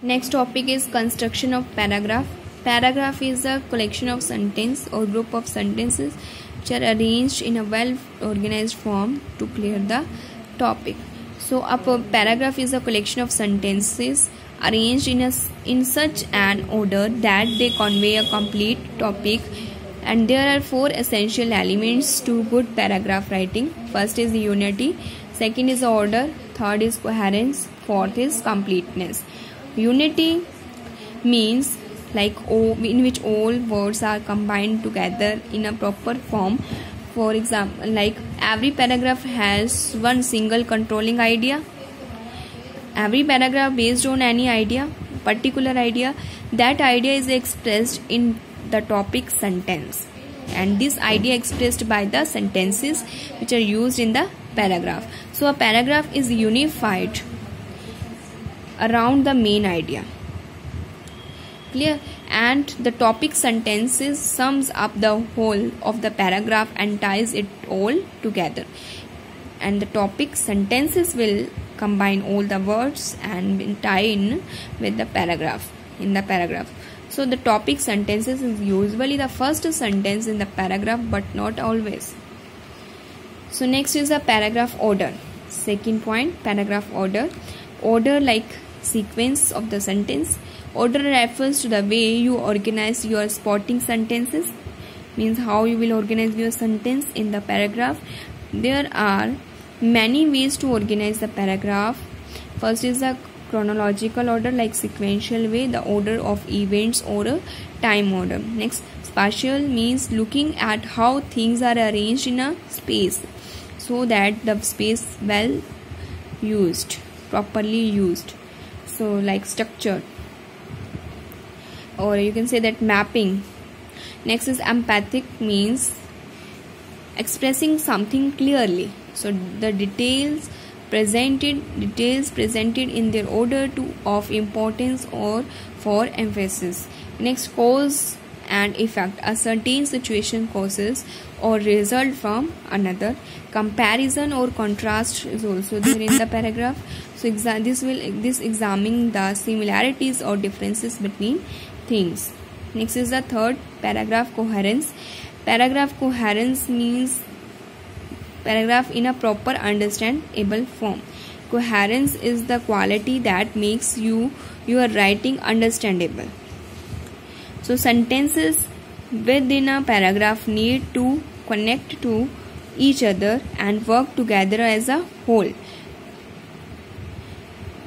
Next topic is construction of paragraph. Paragraph is a collection of sentence or group of sentences which are arranged in a well organized form to clear the topic. So a paragraph is a collection of sentences arranged in such an order that they convey a complete topic, and there are four essential elements to good paragraph writing. First is unity, second is order, third is coherence, fourth is completeness. Unity means in which all words are combined together in a proper form. For example, every paragraph has one single controlling idea. Every paragraph based on any idea, particular idea. That idea is expressed in the topic sentence, and this idea expressed by the sentences which are used in the paragraph. So a paragraph is unified around the main idea. Clear? And the topic sentences sums up the whole of the paragraph and ties it all together. And the topic sentences will combine all the words and tie in with the paragraph in the paragraph. So the topic sentences is usually the first sentence in the paragraph, but not always. So next is the paragraph order. Second point, paragraph order. Order like sequence of the sentence. Order refers to the way you organize your spotting sentences, means how you will organize your sentence in the paragraph. There are many ways to organize the paragraph. First is the chronological order, like sequential way, the order of events, or a time order. Next, spatial means looking at how things are arranged in a space so that the space well used, properly used. So like structure, or you can say that mapping. Next is empathic, means expressing something clearly. So the details presented in their order of importance or for emphasis. Next, cause and effect. A certain situation causes or result from another. Comparison or contrast is also there in the paragraph. So this examining the similarities or differences between things. Next is the third, paragraph coherence. Paragraph coherence means paragraph in a proper understandable form. Coherence is the quality that makes your writing understandable. So sentences within a paragraph need to connect to each other and work together as a whole.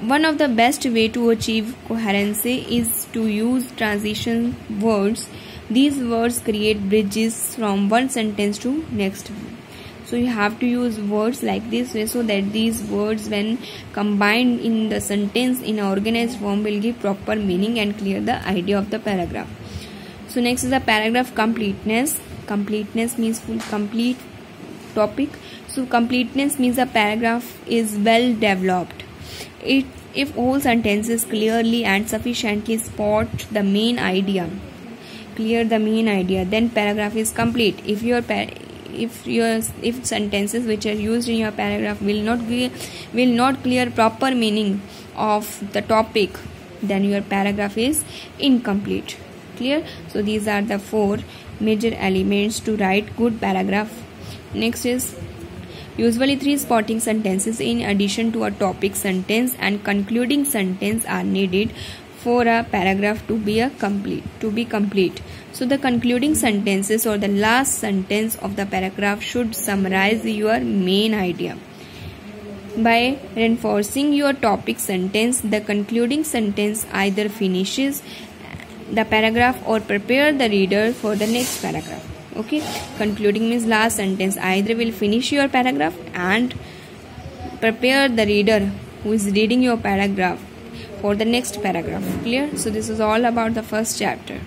One of the best way to achieve coherency is to use transition words. These words create bridges from one sentence to next. So you have to use words like this way, so that these words, when combined in the sentence in an organized form, will give proper meaning and clear the idea of the paragraph. So next is the paragraph completeness. Completeness means full complete topic. So completeness means a paragraph is well developed. If whole sentences clearly and sufficiently spot the main idea, then paragraph is complete. If sentences which are used in your paragraph will not clear proper meaning of the topic, then your paragraph is incomplete. Clear? So these are the four major elements to write good paragraph. Next is usually 3 spotting sentences in addition to a topic sentence and concluding sentence are needed for a paragraph to be complete. So the concluding sentences or the last sentence of the paragraph should summarize your main idea. By reinforcing your topic sentence, the concluding sentence either finishes the paragraph or prepare the reader for the next paragraph. Okay, concluding means last sentence either will finish your paragraph and prepare the reader who is reading your paragraph for the next paragraph. Clear? So this is all about the first chapter.